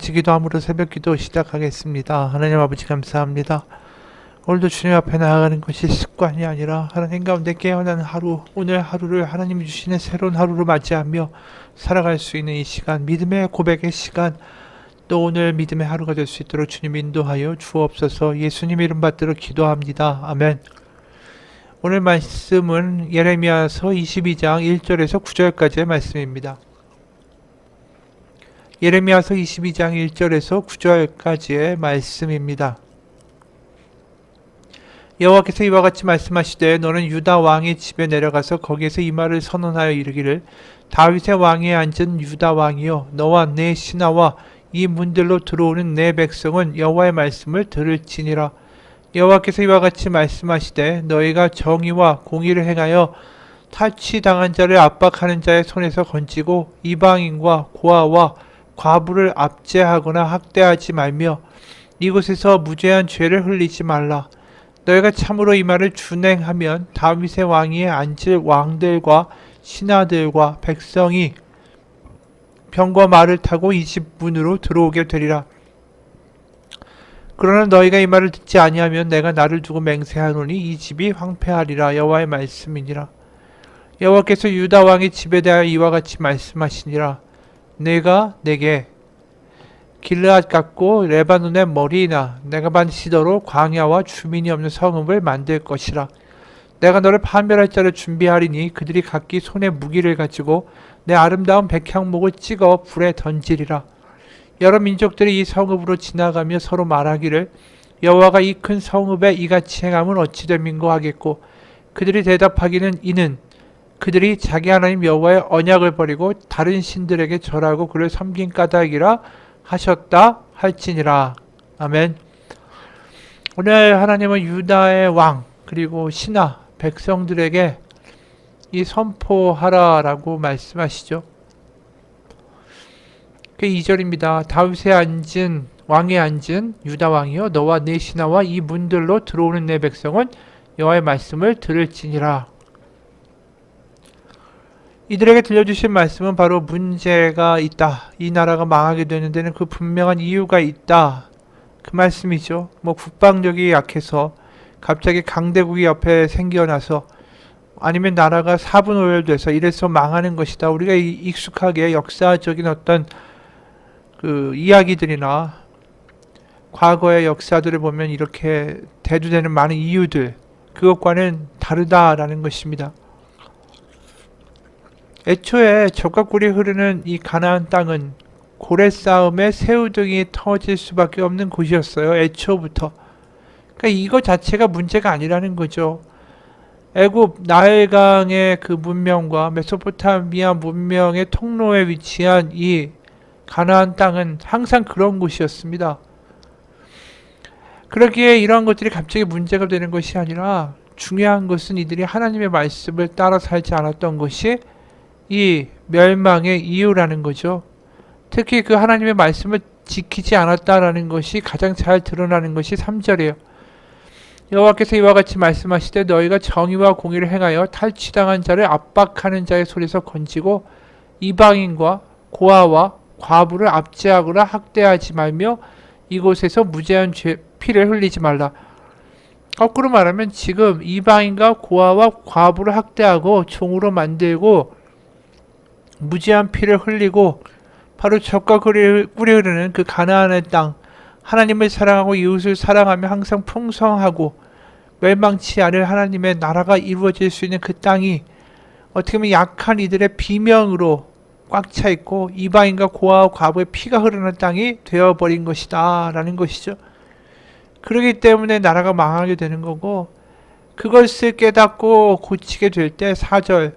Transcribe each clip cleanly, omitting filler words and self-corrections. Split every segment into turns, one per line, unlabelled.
같이 기도함으로 새벽기도 시작하겠습니다. 하나님 아버지 감사합니다. 오늘도 주님 앞에 나아가는 것이 습관이 아니라 하나님 가운데 깨어난 하루, 오늘 하루를 하나님이 주시는 새로운 하루를 맞이하며 살아갈 수 있는 이 시간, 믿음의 고백의 시간, 또 오늘 믿음의 하루가 될 수 있도록 주님 인도하여 주옵소서. 예수님 이름 받들어 기도합니다. 아멘. 오늘 말씀은 예레미야서 22장 1절에서 9절까지의 말씀입니다. 예레미야서 22장 1절에서 9절까지의 말씀입니다. 여호와께서 이와 같이 말씀하시되 너는 유다 왕의 집에 내려가서 거기에서 이 말을 선언하여 이르기를 다윗의 왕위에 앉은 유다 왕이여 너와 내 신하와 이 문들로 들어오는 내 백성은 여호와의 말씀을 들을지니라. 여호와께서 이와 같이 말씀하시되 너희가 정의와 공의를 행하여 탈취당한 자를 압박하는 자의 손에서 건지고 이방인과 고아와 과부를 압제하거나 학대하지 말며 이곳에서 무죄한 죄를 흘리지 말라. 너희가 참으로 이 말을 준행하면 다윗의 왕위에 앉을 왕들과 신하들과 백성이 병과 말을 타고 이 집 문으로 들어오게 되리라. 그러나 너희가 이 말을 듣지 아니하면 내가 나를 두고 맹세하노니 이 집이 황폐하리라. 여호와의 말씀이니라. 여호와께서 유다 왕의 집에 대하여 이와 같이 말씀하시니라. 내가 내게 길르앗 같고 레바논의 머리이나 내가 반드시 너로 광야와 주민이 없는 성읍을 만들 것이라. 내가 너를 파멸할 자를 준비하리니 그들이 각기 손에 무기를 가지고 내 아름다운 백향목을 찍어 불에 던지리라. 여러 민족들이 이 성읍으로 지나가며 서로 말하기를 여호와가 이 큰 성읍에 이같이 행함은 어찌 됨인고 하겠고 그들이 대답하기는 이는 그들이 자기 하나님 여호와의 언약을 버리고 다른 신들에게 절하고 그를 섬긴 까닭이라 하셨다 할지니라. 아멘. 오늘 하나님은 유다의 왕 그리고 신하 백성들에게 이 선포하라라고 말씀하시죠. 그 2절입니다. 다윗에 앉은 왕에 앉은 유다 왕이여 너와 내 신하와 이 문들로 들어오는 내 백성은 여호와의 말씀을 들을지니라. 이들에게 들려주신 말씀은 바로 문제가 있다. 이 나라가 망하게 되는 데는 그 분명한 이유가 있다. 그 말씀이죠. 국방력이 약해서 갑자기 강대국이 옆에 생겨나서 아니면 나라가 사분오열돼서 이래서 망하는 것이다. 우리가 익숙하게 역사적인 어떤 그 이야기들이나 과거의 역사들을 보면 이렇게 대두되는 많은 이유들 그것과는 다르다라는 것입니다. 애초에 적과 꿀이 흐르는 이 가나안 땅은 고래 싸움에 새우등이 터질 수밖에 없는 곳이었어요. 애초부터. 그러니까 이거 자체가 문제가 아니라는 거죠. 애굽 나일강의 그 문명과 메소포타미아 문명의 통로에 위치한 이 가나안 땅은 항상 그런 곳이었습니다. 그러기에 이러한 것들이 갑자기 문제가 되는 것이 아니라 중요한 것은 이들이 하나님의 말씀을 따라 살지 않았던 것이 이 멸망의 이유라는 거죠. 특히 그 하나님의 말씀을 지키지 않았다라는 것이 가장 잘 드러나는 것이 3절이에요. 여호와께서 이와 같이 말씀하시되 너희가 정의와 공의를 행하여 탈취당한 자를 압박하는 자의 손에서 건지고 이방인과 고아와 과부를 압제하거나 학대하지 말며 이곳에서 무죄한 피를 흘리지 말라. 거꾸로 말하면 지금 이방인과 고아와 과부를 학대하고 종으로 만들고 무지한 피를 흘리고 바로 적과 꿀이 흐르는 그 가나안의 땅, 하나님을 사랑하고 이웃을 사랑하며 항상 풍성하고 멸망치 않을 하나님의 나라가 이루어질 수 있는 그 땅이 어떻게 보면 약한 이들의 비명으로 꽉 차 있고 이방인과 고아와 과부의 피가 흐르는 땅이 되어버린 것이다 라는 것이죠. 그렇기 때문에 나라가 망하게 되는 거고 그것을 깨닫고 고치게 될 때 4절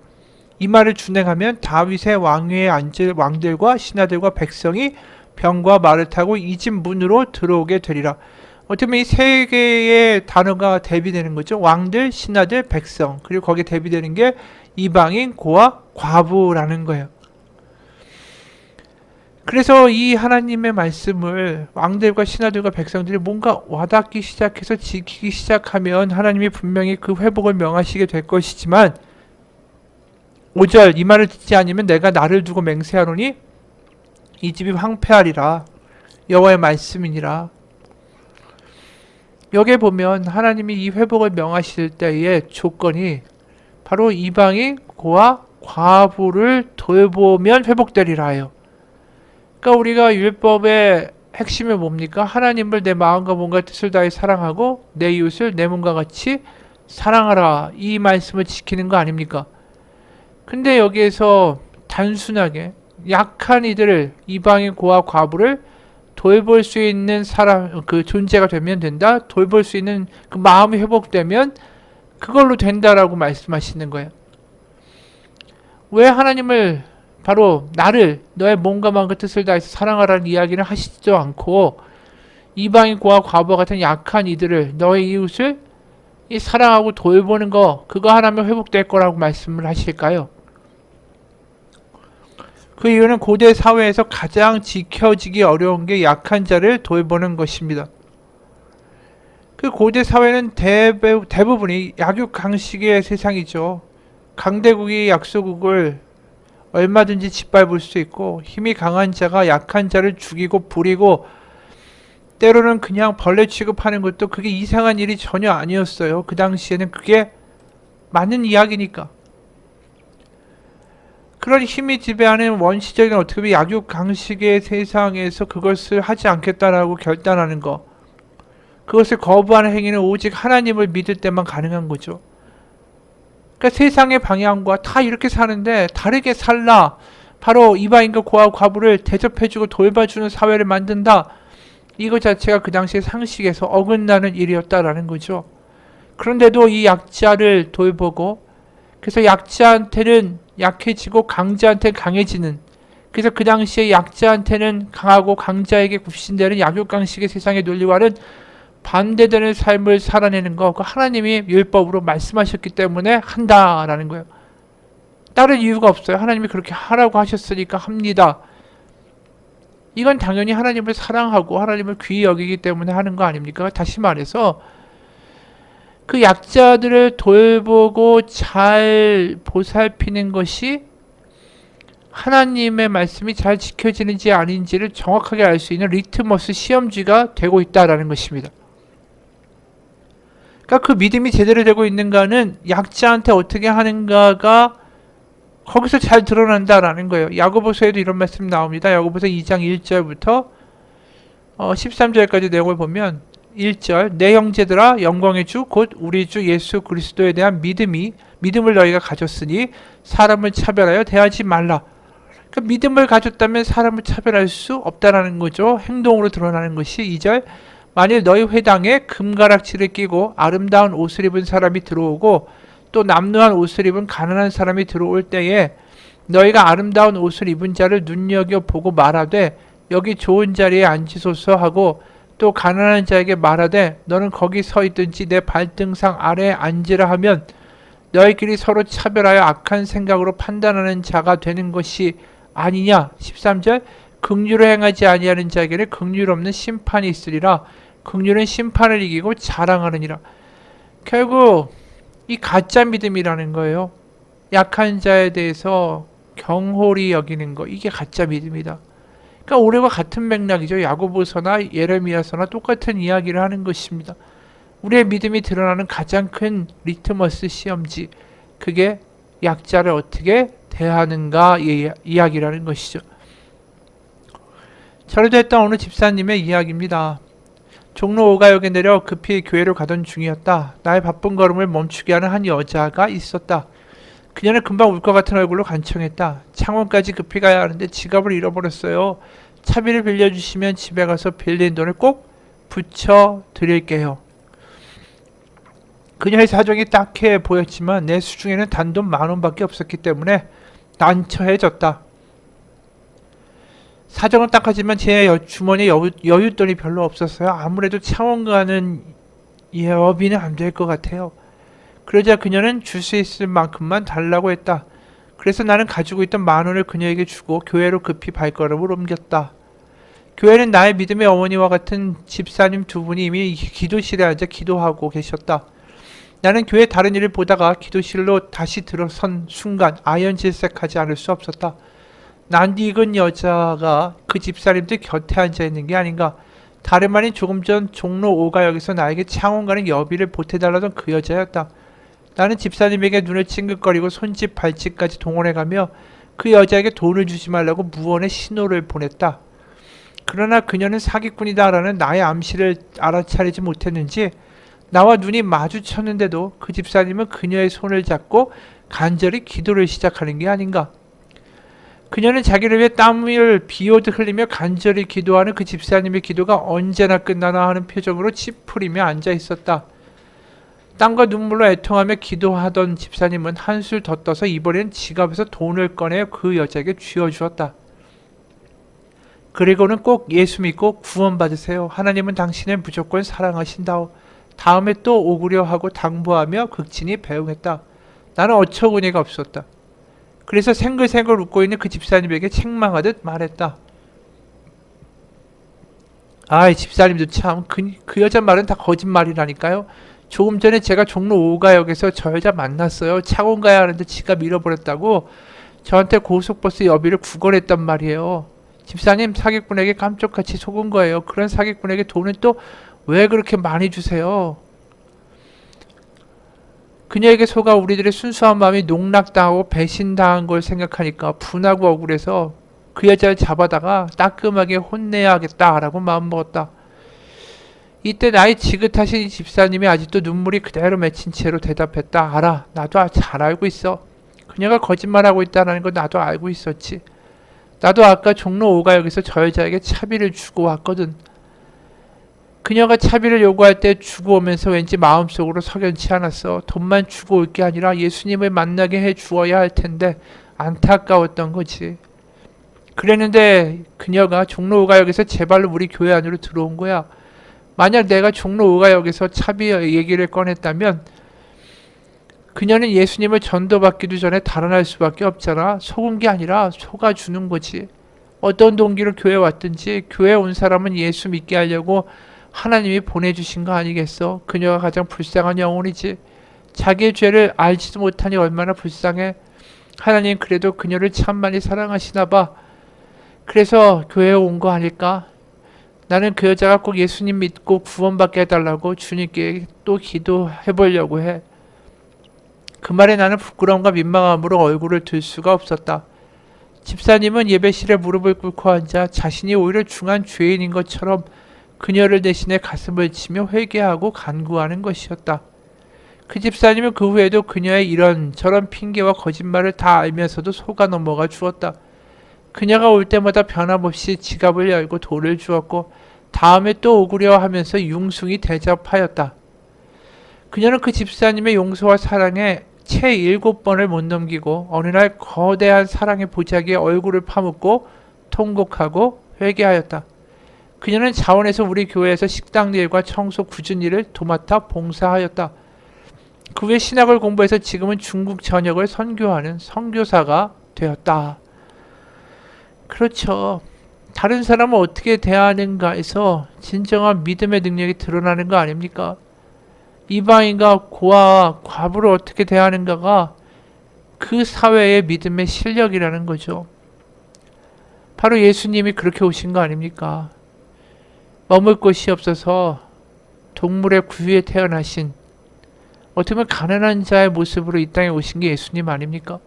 이 말을 준행하면 다윗의 왕위에 앉을 왕들과 신하들과 백성이 병과 말을 타고 이 집 문으로 들어오게 되리라. 어떻게 보면 이 세 개의 단어가 대비되는 거죠. 왕들, 신하들, 백성. 그리고 거기에 대비되는 게 이방인, 고아, 과부라는 거예요. 그래서 이 하나님의 말씀을 왕들과 신하들과 백성들이 뭔가 와닿기 시작해서 지키기 시작하면 하나님이 분명히 그 회복을 명하시게 될 것이지만 5절 이 말을 듣지 않으면 내가 나를 두고 맹세하노니 이 집이 황폐하리라. 여호와의 말씀이니라. 여기에 보면 하나님이 이 회복을 명하실 때의 조건이 바로 이방인 고아 과부를 돌보면 회복되리라 하여. 그러니까 우리가 율법의 핵심이 뭡니까? 하나님을 내 마음과 몸과 뜻을 다해 사랑하고 내 이웃을 내 몸과 같이 사랑하라. 이 말씀을 지키는 거 아닙니까? 근데 여기에서 단순하게 약한 이들을, 이방인 고아 과부를 돌볼 수 있는 사람, 그 존재가 되면 된다. 돌볼 수 있는 그 마음이 회복되면 그걸로 된다라고 말씀하시는 거예요. 왜 하나님을 바로 나를 너의 몸과 마음과 뜻을 다해서 사랑하라는 이야기를 하시지도 않고 이방인 고아 과부 같은 약한 이들을, 너의 이웃을 사랑하고 돌보는 거, 그거 하나면 회복될 거라고 말씀을 하실까요? 그 이유는 고대 사회에서 가장 지켜지기 어려운 게 약한 자를 돌보는 것입니다. 그 고대 사회는 대부분이 약육강식의 세상이죠. 강대국이 약소국을 얼마든지 짓밟을 수 있고, 힘이 강한 자가 약한 자를 죽이고 부리고, 때로는 그냥 벌레 취급하는 것도 그게 이상한 일이 전혀 아니었어요. 그 당시에는 그게 맞는 이야기니까. 그런 힘이 지배하는 원시적인 어떻게 보면 약육강식의 세상에서 그것을 하지 않겠다라고 결단하는 것, 그것을 거부하는 행위는 오직 하나님을 믿을 때만 가능한 거죠. 그러니까 세상의 방향과 다 이렇게 사는데 다르게 살라. 바로 이방인과 고아 과부를 대접해주고 돌봐주는 사회를 만든다. 이것 자체가 그 당시의 상식에서 어긋나는 일이었다라는 거죠. 그런데도 이 약자를 돌보고, 그래서 약자한테는 약해지고 강자한테는 강해지는, 그래서 그 당시에 약자한테는 강하고 강자에게 굽신대는 약육강식의 세상의 논리와는 반대되는 삶을 살아내는 거, 그 하나님이 율법으로 말씀하셨기 때문에 한다라는 거예요. 다른 이유가 없어요. 하나님이 그렇게 하라고 하셨으니까 합니다. 이건 당연히 하나님을 사랑하고 하나님을 귀히 여기기 때문에 하는 거 아닙니까? 다시 말해서 그 약자들을 돌보고 잘 보살피는 것이 하나님의 말씀이 잘 지켜지는지 아닌지를 정확하게 알 수 있는 리트머스 시험지가 되고 있다는 것입니다. 그러니까 그 믿음이 제대로 되고 있는가는 약자한테 어떻게 하는가가 거기서 잘 드러난다라는 거예요. 야고보서에도 이런 말씀 나옵니다. 야고보서 2장 1절부터 13절까지 내용을 보면 1절, 내 형제들아 영광의 주 곧 우리 주 예수 그리스도에 대한 믿음을 너희가 가졌으니 사람을 차별하여 대하지 말라. 그러니까 믿음을 가졌다면 사람을 차별할 수 없다라는 거죠. 행동으로 드러나는 것이. 2절, 만일 너희 회당에 금가락지를 끼고 아름다운 옷을 입은 사람이 들어오고 또 남루한 옷을 입은 가난한 사람이 들어올 때에 너희가 아름다운 옷을 입은 자를 눈여겨보고 말하되 여기 좋은 자리에 앉으소서 하고 또 가난한 자에게 말하되 너는 거기 서 있든지 내 발등상 아래에 앉으라 하면 너희끼리 서로 차별하여 악한 생각으로 판단하는 자가 되는 것이 아니냐. 13절, 긍휼을 행하지 아니하는 자에게는 긍휼 없는 심판이 있으리라. 긍휼은 심판을 이기고 자랑하느니라. 결국 이 가짜 믿음이라는 거예요. 약한 자에 대해서 경홀히 여기는 거, 이게 가짜 믿음이다. 그러니까 올해와 같은 맥락이죠. 야고보서나 예레미야서나 똑같은 이야기를 하는 것입니다. 우리의 믿음이 드러나는 가장 큰 리트머스 시험지, 그게 약자를 어떻게 대하는가의 이야기라는 것이죠. 절에도 했던 어느 집사님의 이야기입니다. 종로 5가역에 내려 급히 교회를 가던 중이었다. 나의 바쁜 걸음을 멈추게 하는 한 여자가 있었다. 그녀는 금방 울 것 같은 얼굴로 간청했다. 창원까지 급히 가야 하는데 지갑을 잃어버렸어요. 차비를 빌려주시면 집에 가서 빌린 돈을 꼭 붙여드릴게요. 그녀의 사정이 딱해 보였지만 내 수중에는 단돈 10,000원밖에 없었기 때문에 난처해졌다. 사정은 딱하지만 제 주머니에 여윳돈이 별로 없었어요. 아무래도 창원 가는 여비는 안 될 것 같아요. 그러자 그녀는 줄 수 있을 만큼만 달라고 했다. 그래서 나는 가지고 있던 10,000원을 그녀에게 주고 교회로 급히 발걸음을 옮겼다. 교회는 나의 믿음의 어머니와 같은 집사님 두 분이 이미 기도실에 앉아 기도하고 계셨다. 나는 교회 다른 일을 보다가 기도실로 다시 들어선 순간 아연질색하지 않을 수 없었다. 낯익은 여자가 그 집사님들 곁에 앉아 있는 게 아닌가. 다름 아닌 조금 전 종로 5가역에서 나에게 창원 가는 여비를 보태달라던 그 여자였다. 나는 집사님에게 눈을 찡긋거리고 손짓 발짓까지 동원해가며 그 여자에게 돈을 주지 말라고 무언의 신호를 보냈다. 그러나 그녀는 사기꾼이다라는 나의 암시를 알아차리지 못했는지 나와 눈이 마주쳤는데도 그 집사님은 그녀의 손을 잡고 간절히 기도를 시작하는 게 아닌가. 그녀는 자기를 위해 땀을 비오듯 흘리며 간절히 기도하는 그 집사님의 기도가 언제나 끝나나 하는 표정으로 찌푸리며 앉아 있었다. 땀과 눈물로 애통하며 기도하던 집사님은 한술 더 떠서 이번엔 지갑에서 돈을 꺼내 그 여자에게 쥐어주었다. 그리고는 꼭 예수 믿고 구원받으세요. 하나님은 당신을 무조건 사랑하신다오. 다음에 또 오구려 하고 당부하며 극진히 배웅했다. 나는 어처구니가 없었다. 그래서 생글생글 웃고 있는 그 집사님에게 책망하듯 말했다. 아이, 집사님도 참, 그 여자 말은 다 거짓말이라니까요. 조금 전에 제가 종로 5가역에서 저 여자 만났어요. 창원 가야 하는데 지갑 잃어버렸다고 저한테 고속버스 여비를 구걸했단 말이에요. 집사님, 사기꾼에게 깜짝같이 속은 거예요. 그런 사기꾼에게 돈을 또 왜 그렇게 많이 주세요? 그녀에게 속아 우리들의 순수한 마음이 농락당하고 배신당한 걸 생각하니까 분하고 억울해서 그 여자를 잡아다가 따끔하게 혼내야겠다라고 마음먹었다. 이때 나의 지긋하신 집사님이 아직도 눈물이 그대로 맺힌 채로 대답했다. 알아. 나도 잘 알고 있어. 그녀가 거짓말하고 있다는 건 나도 알고 있었지. 나도 아까 종로 5가역에서 저 여자에게 차비를 주고 왔거든. 그녀가 차비를 요구할 때 주고 오면서 왠지 마음속으로 석연치 않았어. 돈만 주고 올 게 아니라 예수님을 만나게 해 주어야 할 텐데 안타까웠던 거지. 그랬는데 그녀가 종로 5가역에서 제 발로 우리 교회 안으로 들어온 거야. 만약 내가 종로 5가역에서 차비 얘기를 꺼냈다면 그녀는 예수님을 전도받기도 전에 달아날 수밖에 없잖아. 속은 게 아니라 속아주는 거지. 어떤 동기로 교회 왔든지 교회 온 사람은 예수 믿게 하려고 하나님이 보내주신 거 아니겠어? 그녀가 가장 불쌍한 영혼이지. 자기의 죄를 알지도 못하니 얼마나 불쌍해. 하나님 그래도 그녀를 참 많이 사랑하시나 봐. 그래서 교회에 온 거 아닐까? 나는 그 여자가 꼭 예수님 믿고 구원받게 해달라고 주님께 또 기도해 보려고 해. 그 말에 나는 부끄러움과 민망함으로 얼굴을 들 수가 없었다. 집사님은 예배실에 무릎을 꿇고 앉아 자신이 오히려 중한 죄인인 것처럼 그녀를 대신해 가슴을 치며 회개하고 간구하는 것이었다. 그 집사님은 그 후에도 그녀의 이런저런 핑계와 거짓말을 다 알면서도 속아 넘어가 주었다. 그녀가 올 때마다 변함없이 지갑을 열고 돈을 주었고 다음에 또 오구려 하면서 융숭이 대접하였다. 그녀는 그 집사님의 용서와 사랑에 채 7번을 못 넘기고 어느 날 거대한 사랑의 보자기에 얼굴을 파묻고 통곡하고 회개하였다. 그녀는 자원에서 우리 교회에서 식당 일과 청소 굳은 일을 도맡아 봉사하였다. 그 후에 신학을 공부해서 지금은 중국 전역을 선교하는 선교사가 되었다. 그렇죠. 다른 사람을 어떻게 대하는가에서 진정한 믿음의 능력이 드러나는 거 아닙니까? 이방인과 고아와 과부를 어떻게 대하는가가 그 사회의 믿음의 실력이라는 거죠. 바로 예수님이 그렇게 오신 거 아닙니까? 머물 곳이 없어서 동물의 구유에 태어나신 어떻게 보면 가난한 자의 모습으로 이 땅에 오신 게 예수님 아닙니까?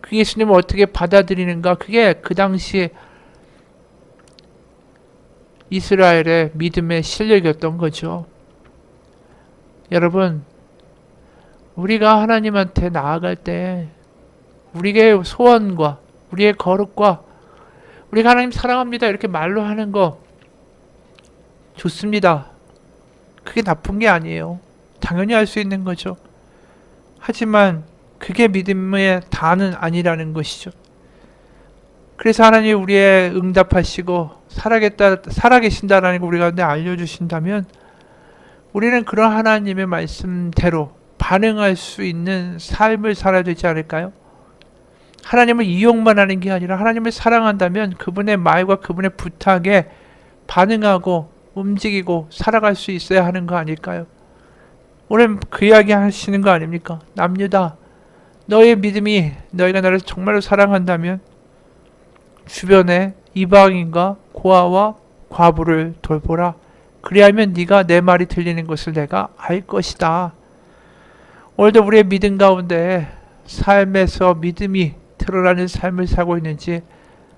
그 예수님을 어떻게 받아들이는가, 그게 그 당시에 이스라엘의 믿음의 실력이었던 거죠. 여러분, 우리가 하나님한테 나아갈 때 우리의 소원과 우리의 거룩과 우리가 하나님 사랑합니다 이렇게 말로 하는 거 좋습니다. 그게 나쁜 게 아니에요. 당연히 할 수 있는 거죠. 하지만 그게 믿음의 다는 아니라는 것이죠. 그래서 하나님이 우리의 응답하시고 살아계신다라는 걸 우리 가운데 알려주신다면 우리는 그런 하나님의 말씀대로 반응할 수 있는 삶을 살아야 되지 않을까요? 하나님을 이용만 하는 게 아니라 하나님을 사랑한다면 그분의 말과 그분의 부탁에 반응하고 움직이고 살아갈 수 있어야 하는 거 아닐까요? 오늘 그 이야기 하시는 거 아닙니까? 남유다, 너의 믿음이 너희가 나를 정말로 사랑한다면 주변에 이방인과 고아와 과부를 돌보라. 그리하면 네가 내 말이 들리는 것을 내가 알 것이다. 오늘도 우리의 믿음 가운데 삶에서 믿음이 드러나는 삶을 살고 있는지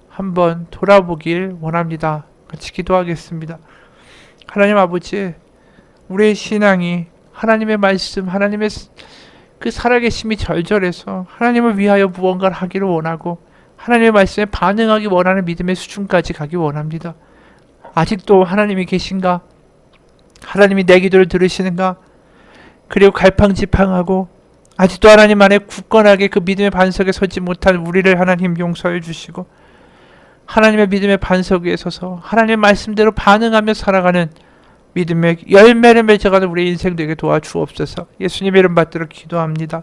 한번 돌아보길 원합니다. 같이 기도하겠습니다. 하나님 아버지, 우리의 신앙이 하나님의 말씀, 하나님의 그 살아계심이 절절해서 하나님을 위하여 무언가를 하기를 원하고 하나님의 말씀에 반응하기 원하는 믿음의 수준까지 가기 원합니다. 아직도 하나님이 계신가? 하나님이 내 기도를 들으시는가? 그리고 갈팡지팡하고 아직도 하나님 안에 굳건하게 그 믿음의 반석에 서지 못한 우리를 하나님 용서해 주시고 하나님의 믿음의 반석 위에 서서 하나님의 말씀대로 반응하며 살아가는 믿음의 열매를 맺어가는 우리 인생 되게 도와주옵소서. 예수님의 이름 받들어 기도합니다.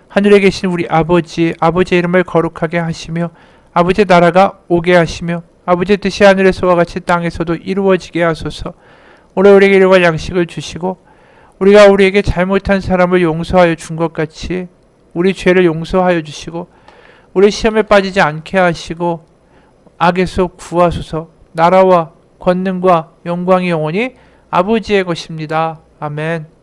하늘에 계신 우리 아버지, 아버지의 이름을 거룩하게 하시며 아버지의 나라가 오게 하시며 아버지의 뜻이 하늘에서와 같이 땅에서도 이루어지게 하소서. 오늘 우리에게 일용할 양식을 주시고 우리가 우리에게 잘못한 사람을 용서하여 준 것 같이 우리 죄를 용서하여 주시고 우리 시험에 빠지지 않게 하시고 악에서 구하소서. 나라와 권능과 영광이 영원히 아버지의 것입니다. 아멘.